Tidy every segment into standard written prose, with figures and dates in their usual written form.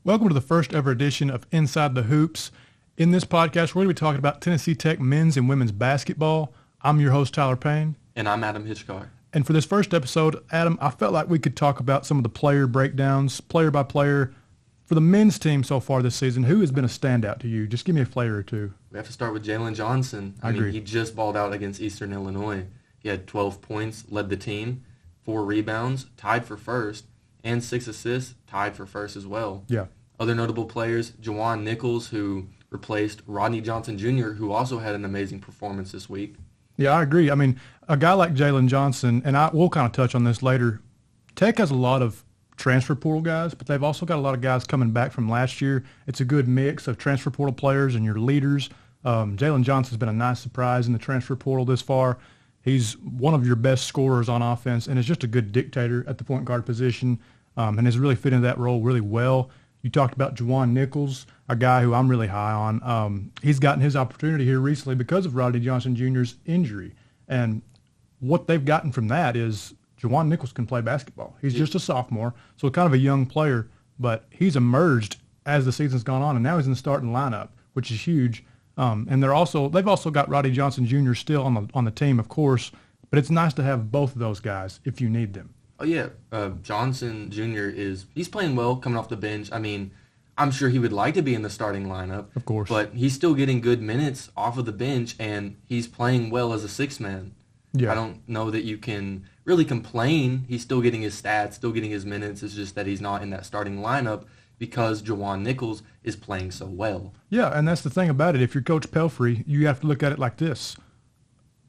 Welcome to the first ever edition of Inside the Hoops. In this podcast, we're going to be talking about Tennessee Tech men's and women's basketball. I'm your host, Tyler Payne. And I'm Adam Hitchcock. And for this first episode, Adam, I felt like we could talk about some of the player breakdowns, player by player. For the men's team so far this season, who has been a standout to you? Just give me a player or two. We have to start with Jalen Johnson. I agree. He just balled out against Eastern Illinois. He had 12 points, led the team, 4 rebounds, tied for first, and 6 assists, tied for first as well. Yeah. Other notable players, Juwan Nichols, who replaced Rodney Johnson Jr., who also had an amazing performance this week. Yeah, I agree. I mean, a guy like Jalen Johnson, and we'll kind of touch on this later, Tech has a lot of transfer portal guys, but they've also got a lot of guys coming back from last year. It's a good mix of transfer portal players and your leaders. Jalen Johnson's been a nice surprise in the transfer portal this far. He's one of your best scorers on offense and is just a good dictator at the point guard position and has really fit into that role really well. You talked about Juwan Nichols, a guy who I'm really high on. He's gotten his opportunity here recently because of Rodney Johnson Jr.'s injury. And what they've gotten from that is Juwan Nichols can play basketball. He's just a sophomore, so kind of a young player, but he's emerged as the season's gone on, and now he's in the starting lineup, which is huge. And they've also got Rodney Johnson Jr. still on the team, of course, but it's nice to have both of those guys if you need them. Oh, yeah. Johnson Jr. he's playing well coming off the bench. I mean, I'm sure he would like to be in the starting lineup. Of course. But he's still getting good minutes off of the bench, and he's playing well as a six-man. Yeah. I don't know that you can really complain. He's still getting his stats, still getting his minutes. It's just that he's not in that starting lineup because Juwan Nichols is playing so well. Yeah, and that's the thing about it. If you're Coach Pelfrey, you have to look at it like this.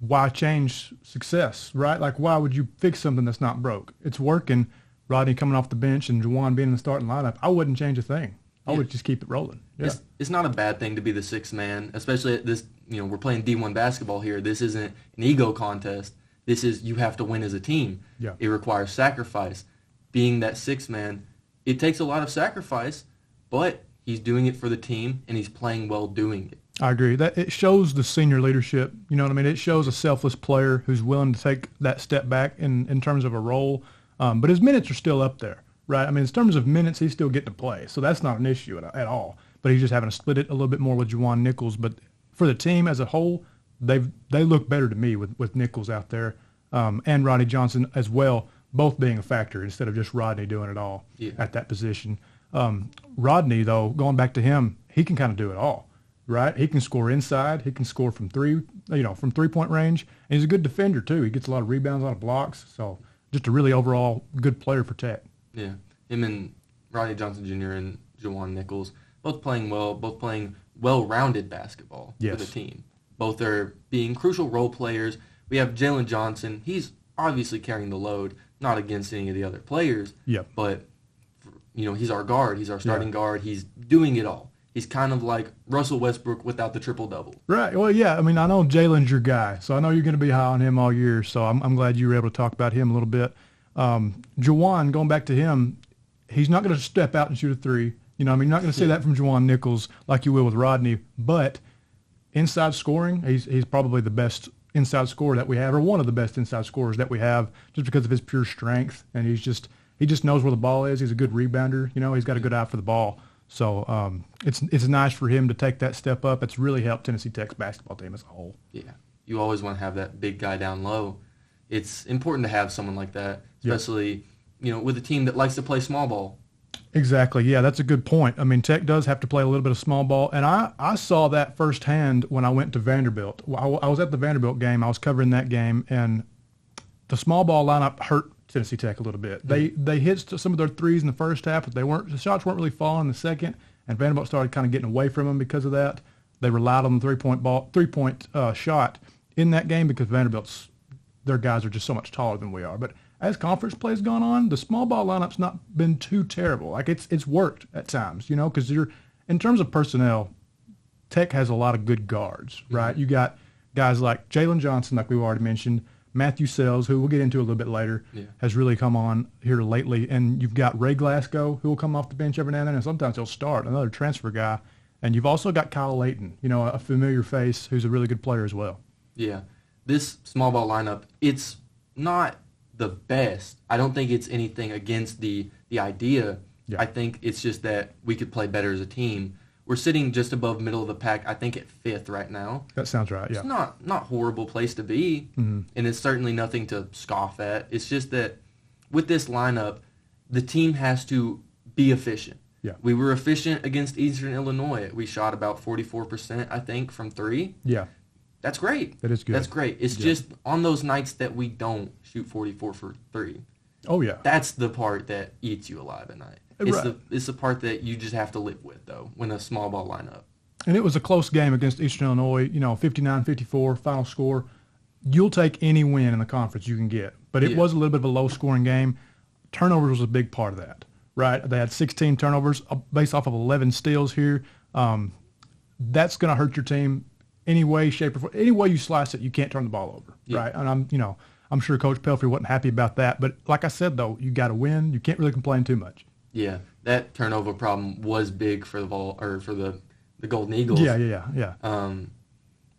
Why change success, right? Like, why would you fix something that's not broke? It's working. Rodney coming off the bench and Juwan being in the starting lineup, I wouldn't change a thing. I would just keep it rolling. Yeah. It's not a bad thing to be the sixth man, especially at this, we're playing D1 basketball here. This isn't an ego contest. This is you have to win as a team. Yeah. It requires sacrifice. Being that sixth man, it takes a lot of sacrifice, but he's doing it for the team and he's playing well doing it. I agree. That it shows the senior leadership. You know what I mean? It shows a selfless player who's willing to take that step back in terms of a role. But his minutes are still up there, right? I mean, in terms of minutes, he's still getting to play. So that's not an issue at all. But he's just having to split it a little bit more with Juwan Nichols. But for the team as a whole, they look better to me with Nichols out there and Rodney Johnson as well, both being a factor instead of just Rodney doing it all at that position. Rodney, though, going back to him, he can kind of do it all. Right, he can score inside. He can score from three-point range, and he's a good defender too. He gets a lot of rebounds, a lot of blocks. So, just a really overall good player for Tech. Yeah, him and Rodney Johnson Jr. and Juwan Nichols both playing well-rounded basketball for the team. Both are being crucial role players. We have Jalen Johnson. He's obviously carrying the load, not against any of the other players. Yep. But he's our guard. He's our starting guard. He's doing it all. He's kind of like Russell Westbrook without the triple-double. Right. Well, yeah. I mean, I know Jalen's your guy, so I know you're going to be high on him all year. So I'm glad you were able to talk about him a little bit. Juwan, going back to him, he's not going to step out and shoot a three. You're not going to say that from Juwan Nichols like you will with Rodney. But inside scoring, he's probably the best inside scorer that we have, or one of the best inside scorers that we have, just because of his pure strength. And he just knows where the ball is. He's a good rebounder. He's got a good eye for the ball. So it's nice for him to take that step up. It's really helped Tennessee Tech's basketball team as a whole. Yeah, you always want to have that big guy down low. It's important to have someone like that, especially with a team that likes to play small ball. Exactly. Yeah, that's a good point. I mean, Tech does have to play a little bit of small ball, and I saw that firsthand when I went to Vanderbilt. I was at the Vanderbilt game. I was covering that game, and the small ball lineup hurt Tennessee Tech a little bit. They hit some of their threes in the first half, but the shots weren't really falling in the second, and Vanderbilt started kind of getting away from them because of that. They relied on the three-point shot in that game because their guys are just so much taller than we are. But as conference play has gone on, the small ball lineup's not been too terrible. Like it's worked at times, because in terms of personnel, Tech has a lot of good guards, right? Mm-hmm. You got guys like Jalen Johnson, like we've already mentioned. Matthew Sells, who we'll get into a little bit later, has really come on here lately. And you've got Ray Glasgow, who will come off the bench every now and then, and sometimes he'll start, another transfer guy. And you've also got Kyle Layton, a familiar face who's a really good player as well. Yeah. This small ball lineup, it's not the best. I don't think it's anything against the idea Yeah. I think it's just that we could play better as a team. We're sitting just above middle of the pack, I think at 5th right now. That sounds right, yeah. It's not horrible place to be, and it's certainly nothing to scoff at. It's just that with this lineup, the team has to be efficient. Yeah. We were efficient against Eastern Illinois. We shot about 44%, I think, from 3. Yeah. That's great. That is good. That's great. It's just on those nights that we don't shoot 44 for 3. Oh, yeah. That's the part that eats you alive at night. It's the part that you just have to live with, though, when a small ball lineup. And it was a close game against Eastern Illinois, 59-54 final score. You'll take any win in the conference you can get. But it was a little bit of a low-scoring game. Turnovers was a big part of that, right? They had 16 turnovers based off of 11 steals here. That's going to hurt your team any way, shape, or form. Any way you slice it, you can't turn the ball over, right? And I'm sure Coach Pelfrey wasn't happy about that. But like I said, though, you got to win. You can't really complain too much. Yeah, that turnover problem was big for the Golden Eagles. Yeah.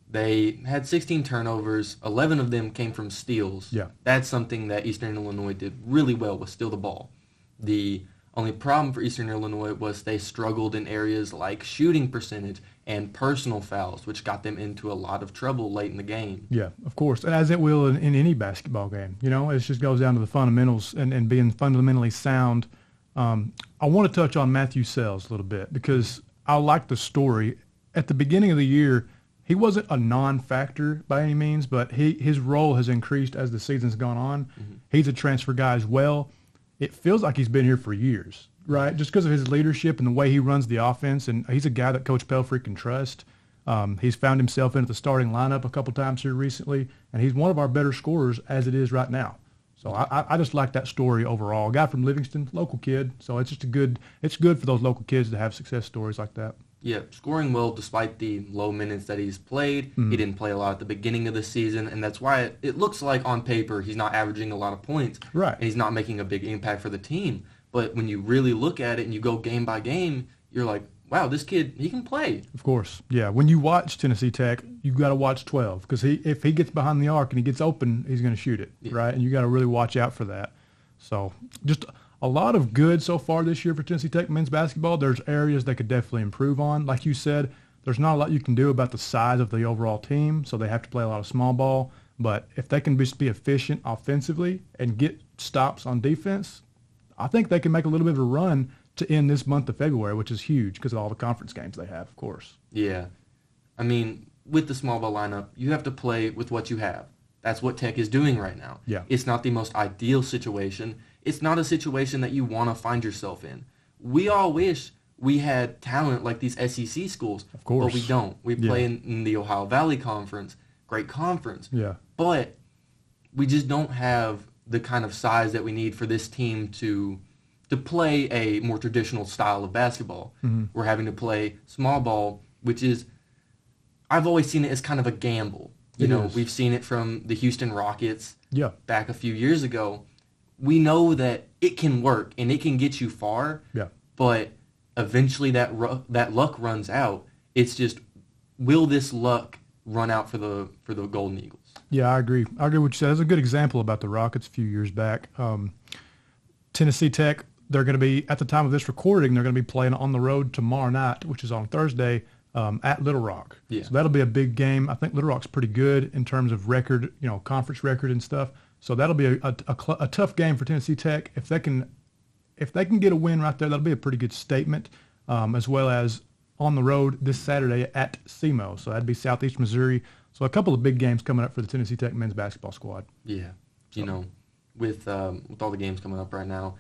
They had 16 turnovers. 11 of them came from steals. Yeah. That's something that Eastern Illinois did really well, was steal the ball. The only problem for Eastern Illinois was they struggled in areas like shooting percentage and personal fouls, which got them into a lot of trouble late in the game. Yeah, of course, as it will in any basketball game. It just goes down to the fundamentals and being fundamentally sound. I want to touch on Matthew Sells a little bit because I like the story. At the beginning of the year, he wasn't a non-factor by any means, but his role has increased as the season's gone on. Mm-hmm. He's a transfer guy as well. It feels like he's been here for years, right? Just because of his leadership and the way he runs the offense, and he's a guy that Coach Pelfrey can trust. He's found himself into the starting lineup a couple times here recently, and he's one of our better scorers as it is right now. So I just like that story overall. A guy from Livingston, local kid. So it's just it's good for those local kids to have success stories like that. Yeah, scoring well despite the low minutes that he's played. Mm-hmm. He didn't play a lot at the beginning of the season, and that's why it looks like on paper he's not averaging a lot of points. Right. And he's not making a big impact for the team. But when you really look at it and you go game by game, you're like, wow, this kid, he can play. Of course. Yeah. When you watch Tennessee Tech, you got to watch 12 because if he gets behind the arc and he gets open, he's going to shoot it, right? And you got to really watch out for that. So just a lot of good so far this year for Tennessee Tech men's basketball. There's areas they could definitely improve on. Like you said, there's not a lot you can do about the size of the overall team, so they have to play a lot of small ball. But if they can just be efficient offensively and get stops on defense, I think they can make a little bit of a run to end this month of February, which is huge because of all the conference games they have, of course. Yeah. I mean, with the small ball lineup, you have to play with what you have. That's what Tech is doing right now. Yeah. It's not the most ideal situation. It's not a situation that you want to find yourself in. We all wish we had talent like these SEC schools. Of course. But we don't. We play in the Ohio Valley Conference. Great conference. Yeah. But we just don't have the kind of size that we need for this team to play a more traditional style of basketball. Mm-hmm. We're having to play small ball, which is, I've always seen it as kind of a gamble. We've seen it from the Houston Rockets back a few years ago. We know that it can work and it can get you far, but eventually that luck runs out. It's just, will this luck run out for the Golden Eagles? Yeah, I agree. I agree with what you said. There's a good example about the Rockets a few years back. Tennessee Tech, they're going to be, at the time of this recording, they're going to be playing on the road tomorrow night, which is on Thursday, at Little Rock. Yeah. So that'll be a big game. I think Little Rock's pretty good in terms of record, conference record and stuff. So that'll be a tough game for Tennessee Tech. If they can get a win right there, that'll be a pretty good statement, as well as on the road this Saturday at SEMO. So that'd be Southeast Missouri. So a couple of big games coming up for the Tennessee Tech men's basketball squad. Yeah. So. With all the games coming up right now,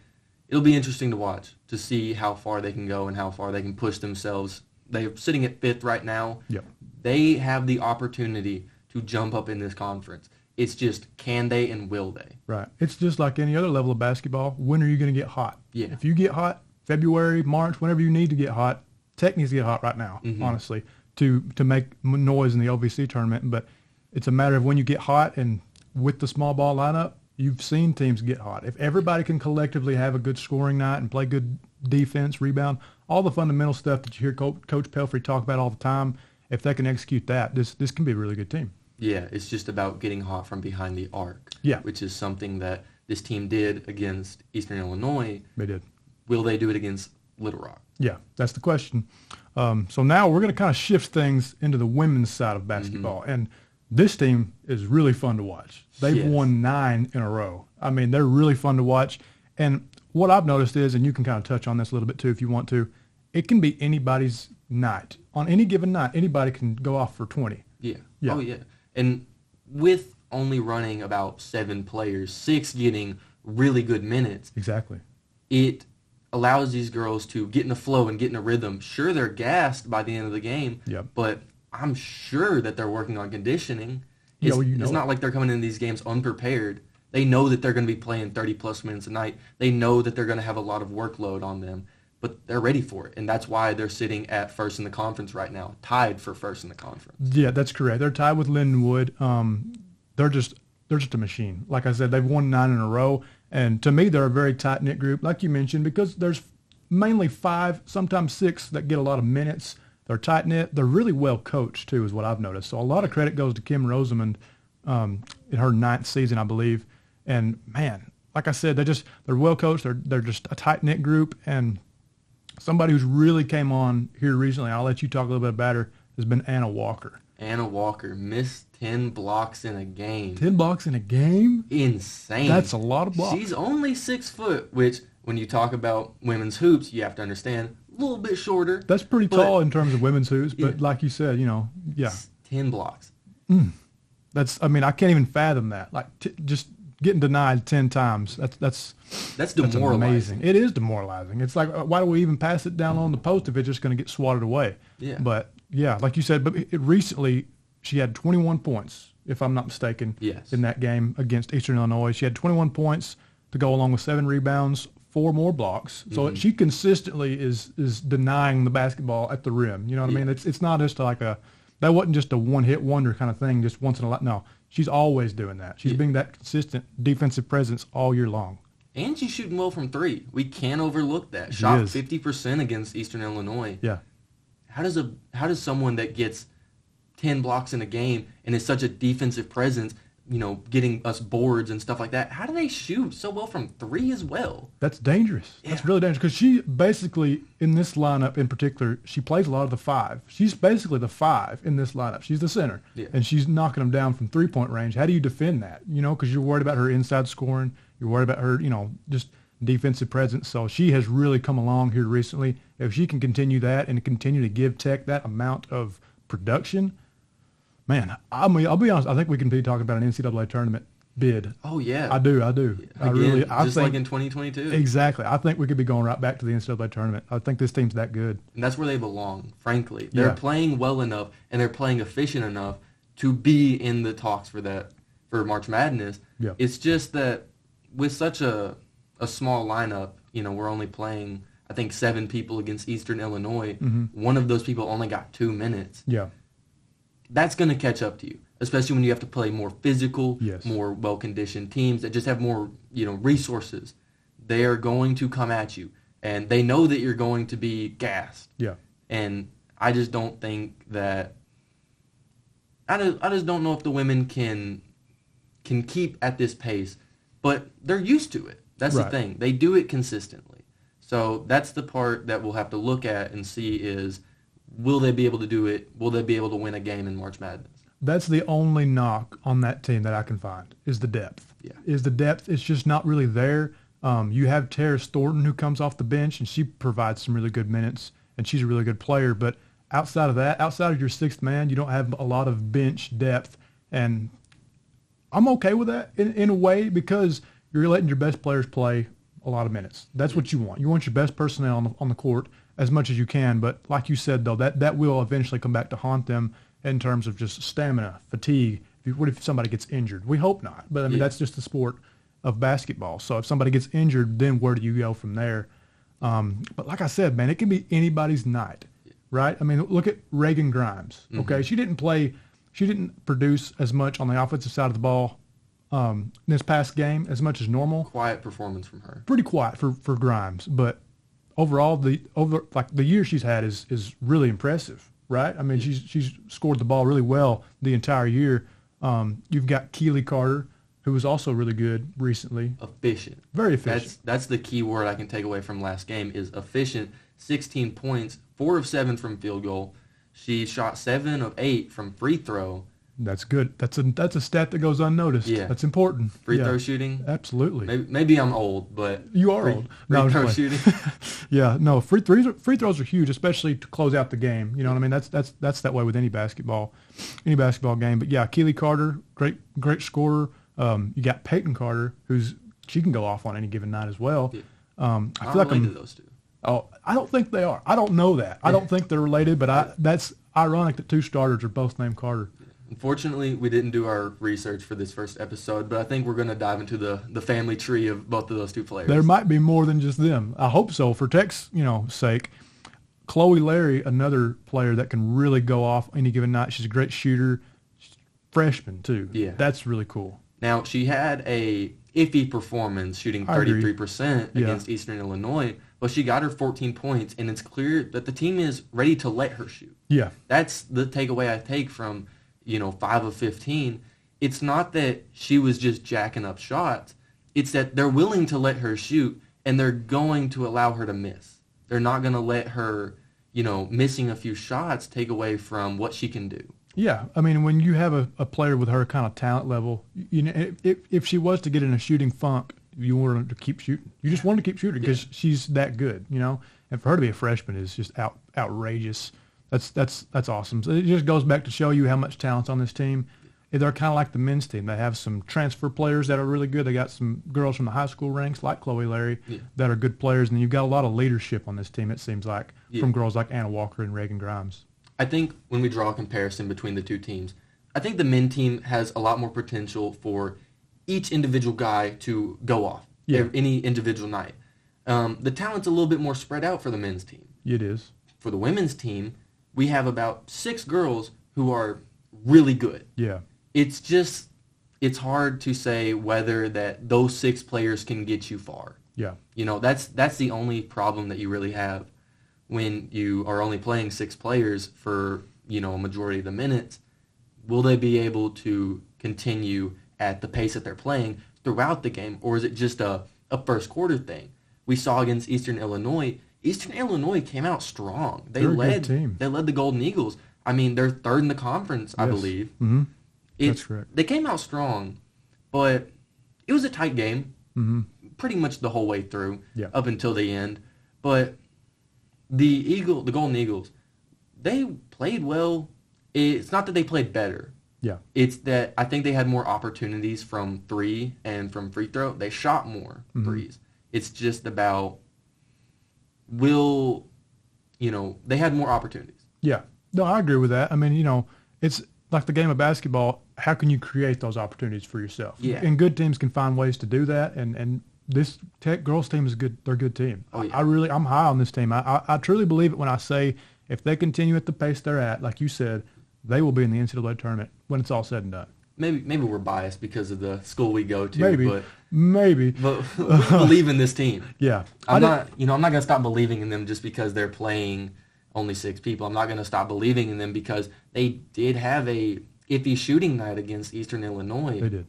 it'll be interesting to watch, to see how far they can go and how far they can push themselves. They're sitting at 5th right now. Yep. They have the opportunity to jump up in this conference. It's just, can they and will they? Right. It's just like any other level of basketball. When are you going to get hot? Yeah. If you get hot, February, March, whenever you need to get hot, Tech needs to get hot right now, honestly, to make noise in the OVC tournament. But it's a matter of when you get hot, and with the small ball lineup, you've seen teams get hot. If everybody can collectively have a good scoring night and play good defense, rebound, all the fundamental stuff that you hear Coach Pelfrey talk about all the time, if they can execute that, this can be a really good team. Yeah, it's just about getting hot from behind the arc, which is something that this team did against Eastern Illinois. They did. will they do it against Little Rock? Yeah, that's the question. So now we're going to kind of shift things into the women's side of basketball. And this team is really fun to watch. They've won 9 in a row. I mean, they're really fun to watch. And what I've noticed is, and you can kind of touch on this a little bit too if you want to, it can be anybody's night. On any given night, anybody can go off for 20. Yeah. Oh, yeah. And with only running about 7 players, 6 getting really good minutes. Exactly. It allows these girls to get in a flow and get in a rhythm. Sure, they're gassed by the end of the game, but I'm sure that they're working on conditioning. It's not like they're coming into these games unprepared. They know that they're going to be playing 30-plus minutes a night. They know that they're going to have a lot of workload on them, but they're ready for it, and that's why they're sitting at first in the conference right now, tied for first in the conference. Yeah, that's correct. They're tied with Lindenwood. They're just a machine. Like I said, they've won 9 in a row, and to me, they're a very tight-knit group, like you mentioned, because there's mainly 5, sometimes 6 that get a lot of minutes. They're tight-knit. They're really well coached, too, is what I've noticed. So a lot of credit goes to Kim Rosamond in her 9th season, I believe. And, man, like I said, they're well coached. They're just a tight-knit group. And somebody who's really came on here recently, I'll let you talk a little bit about her, has been Anna Walker. Anna Walker missed 10 blocks in a game. 10 blocks in a game? Insane. That's a lot of blocks. She's only 6 foot, which when you talk about women's hoops, you have to understand a little bit shorter. That's pretty tall in terms of women's hoops, but like you said, 10 blocks. I can't even fathom that. Like just getting denied 10 times. That's demoralizing. Amazing. It is demoralizing. It's like, why do we even pass it down on the post if it's just going to get swatted away? Yeah. But yeah, like you said, but recently she had 21 points, if I'm not mistaken, in that game against Eastern Illinois. She had 21 points to go along with 7 rebounds, 4 more blocks. So she consistently is denying the basketball at the rim. You know what I mean? It's not just like that wasn't just a one-hit wonder kind of thing, just once in a while. No, she's always doing that. She's being that consistent defensive presence all year long. And she's shooting well from 3. We can't overlook that. Shot 50% against Eastern Illinois. Yeah. How does someone that gets 10 blocks in a game and is such a defensive presence, getting us boards and stuff like that, how do they shoot so well from 3 as well? That's dangerous. Yeah. That's really dangerous because she basically, in this lineup in particular, she plays a lot of the 5. She's basically the 5 in this lineup. She's the center, and she's knocking them down from 3-point range. How do you defend that? Because you're worried about her inside scoring. You're worried about her, just defensive presence. So she has really come along here recently. If she can continue that and continue to give Tech that amount of production, man, I'll be honest. I think we can be talking about an NCAA tournament bid. Oh yeah, I do. Again, I think, like in 2022. Exactly. I think we could be going right back to the NCAA tournament. I think this team's that good, and that's where they belong. Frankly, they're playing well enough and they're playing efficient enough to be in the talks for March Madness. Yeah. It's just that with such a small lineup, we're only playing, I think, 7 people against Eastern Illinois. One of those people only got 2 minutes. Yeah. That's going to catch up to you, especially when you have to play more physical, more well-conditioned teams that just have more, resources. They are going to come at you, and they know that you're going to be gassed. Yeah. And I just don't think that I just don't know if the women can keep at this pace, but they're used to it. That's the thing. They do it consistently. So that's the part that we'll have to look at and see is, will they be able to do it? Will they be able to win a game in March Madness? That's the only knock on that team that I can find is the depth. Yeah. Is the depth. It's just not really there. You have Terrace Thornton who comes off the bench, and she provides some really good minutes, and she's a really good player. But outside of that, outside of your 6th man, you don't have a lot of bench depth. And I'm okay with that in a way because you're letting your best players play a lot of minutes. That's what you want. You want your best personnel on the court as much as you can. But like you said, though, that will eventually come back to haunt them in terms of just stamina, fatigue. What if somebody gets injured? We hope not. But, that's just the sport of basketball. So if somebody gets injured, then where do you go from there? But like I said, man, it can be anybody's night, right? I mean, look at Reagan Grimes, okay? She didn't produce as much on the offensive side of the ball this past game as much as normal. Quiet performance from her. Pretty quiet for Grimes, but overall the year she's had is really impressive, right? I mean, she's scored the ball really well the entire year. You've got Keely Carter, who was also really good recently. Efficient. Very efficient. That's the key word I can take away from last game is efficient. 16 points, 4 of 7 from field goal. She shot 7 of 8 from free throw. That's good. That's a stat that goes unnoticed. Yeah. That's important. Free throw shooting? Absolutely. Maybe I'm old, but... You are old. Free throw shooting? Yeah, no, free throws are huge, especially to close out the game. You know what I mean? That's that way with any basketball game. But yeah, Keely Carter, great scorer. You got Peyton Carter, she can go off on any given night as well. Yeah. I feel like related to those two. Oh, I don't think they are. I don't know that. I don't think they're related, but that's ironic that two starters are both named Carter. Unfortunately, we didn't do our research for this first episode, but I think we're going to dive into the family tree of both of those two players. There might be more than just them. I hope so. For Tech's, sake, Chloe Larry, another player that can really go off any given night. She's a great shooter. She's freshman, too. Yeah. That's really cool. Now, she had a iffy performance shooting 33% against Eastern Illinois, but she got her 14 points, and it's clear that the team is ready to let her shoot. Yeah. That's the takeaway I take from 5 of 15. It's not that she was just jacking up shots. It's that they're willing to let her shoot, and they're going to allow her to miss. They're not going to let her, missing a few shots take away from what she can do. Yeah. I mean, when you have a player with her kind of talent level, if she was to get in a shooting funk, you want her to keep shooting. You just want her to keep shooting because she's that good, And for her to be a freshman is just outrageous. That's awesome. So it just goes back to show you how much talent's on this team. They're kind of like the men's team. They have some transfer players that are really good. They got some girls from the high school ranks like Chloe Larry that are good players. And you've got a lot of leadership on this team, it seems like, from girls like Anna Walker and Reagan Grimes. I think when we draw a comparison between the two teams, I think the men team has a lot more potential for each individual guy to go off any individual night. The talent's a little bit more spread out for the men's team. It is. For the women's team, we have about 6 girls who are really good. Yeah. It's hard to say whether that those 6 players can get you far. Yeah. That's the only problem that you really have when you are only playing 6 players for, a majority of the minutes. Will they be able to continue at the pace that they're playing throughout the game, or is it just a first quarter thing? We saw against Eastern Illinois. Eastern Illinois came out strong. They led the Golden Eagles. I mean, they're third in the conference, I believe. Mm-hmm. That's correct. They came out strong, but it was a tight game pretty much the whole way through up until the end. But the Golden Eagles, they played well. It's not that they played better. Yeah. It's that I think they had more opportunities from 3 and from free throw. They shot more threes. It's just about they had more opportunities. Yeah. No, I agree with that. I mean, it's like the game of basketball. How can you create those opportunities for yourself? Yeah. And good teams can find ways to do that. And this Tech girls team is good. They're a good team. Oh, yeah. I'm high on this team. I truly believe it when I say if they continue at the pace they're at, like you said, they will be in the NCAA tournament when it's all said and done. Maybe we're biased because of the school we go to. Maybe. But we believe in this team. Yeah. I'm not going to stop believing in them just because they're playing only 6 people. I'm not going to stop believing in them because they did have a iffy shooting night against Eastern Illinois. They did.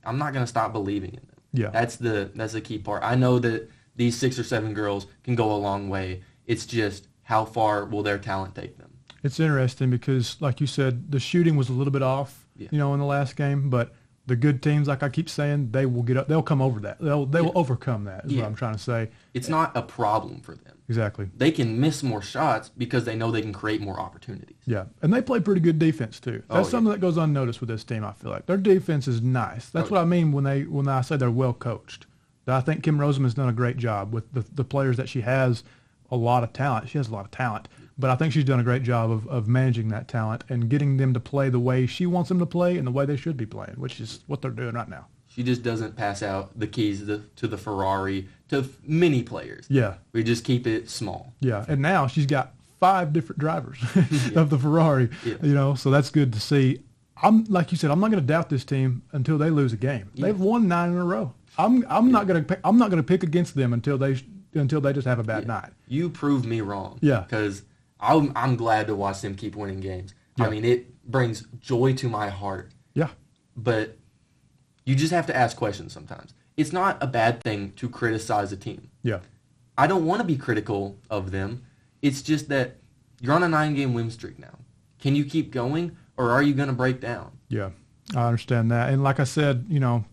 I'm not going to stop believing in them. Yeah. That's the key part. I know that these 6 or 7 girls can go a long way. It's just how far will their talent take them? It's interesting because, like you said, the shooting was a little bit off, in the last game. But the good teams, like I keep saying, they will get up. They'll come over that. They will overcome that. Is what I'm trying to say. It's not a problem for them. Exactly. They can miss more shots because they know they can create more opportunities. Yeah, and they play pretty good defense too. That's something that goes unnoticed with this team. I feel like their defense is nice. That's what I mean when I say they're well coached. I think Kim Rosamond's done a great job with the players that she has. A lot of talent. She has a lot of talent. But I think she's done a great job of managing that talent and getting them to play the way she wants them to play and the way they should be playing, which is what they're doing right now. She just doesn't pass out the keys to the Ferrari to many players. Yeah. We just keep it small. Yeah, and now she's got 5 different drivers of the Ferrari, so that's good to see. Like you said, I'm not going to doubt this team until they lose a game. Yeah. They've won 9 in a row. I'm not going to pick against them until they just have a bad night. You proved me wrong. Yeah. Because I'm glad to watch them keep winning games. Yeah. I mean, it brings joy to my heart. Yeah. But You just have to ask questions sometimes. It's not a bad thing to criticize a team. Yeah. I don't want to be critical of them. It's just that you're on a 9-game win streak now. Can you keep going, or are you going to break down? Yeah, I understand that. And like I said, I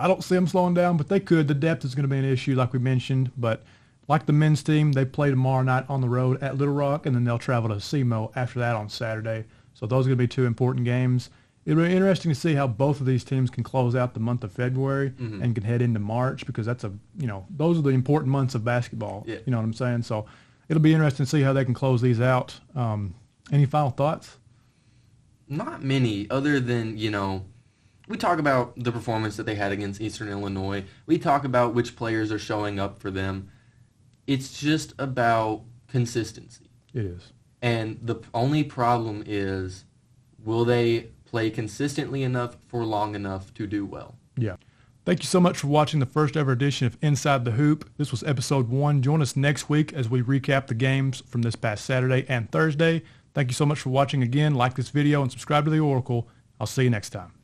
don't see them slowing down, but they could. The depth is going to be an issue, like we mentioned. But like the men's team, they play tomorrow night on the road at Little Rock, and then they'll travel to SEMO after that on Saturday. So those are going to be 2 important games. It'll be interesting to see how both of these teams can close out the month of February and can head into March, because that's those are the important months of basketball. Yeah. You know what I'm saying? So it'll be interesting to see how they can close these out. Any final thoughts? Not many, other than, we talk about the performance that they had against Eastern Illinois. We talk about which players are showing up for them. It's just about consistency. It is. And the only problem is, will they play consistently enough for long enough to do well? Yeah. Thank you so much for watching the first ever edition of Inside the Hoop. This was episode 1. Join us next week as we recap the games from this past Saturday and Thursday. Thank you so much for watching again. Like this video and subscribe to The Oracle. I'll see you next time.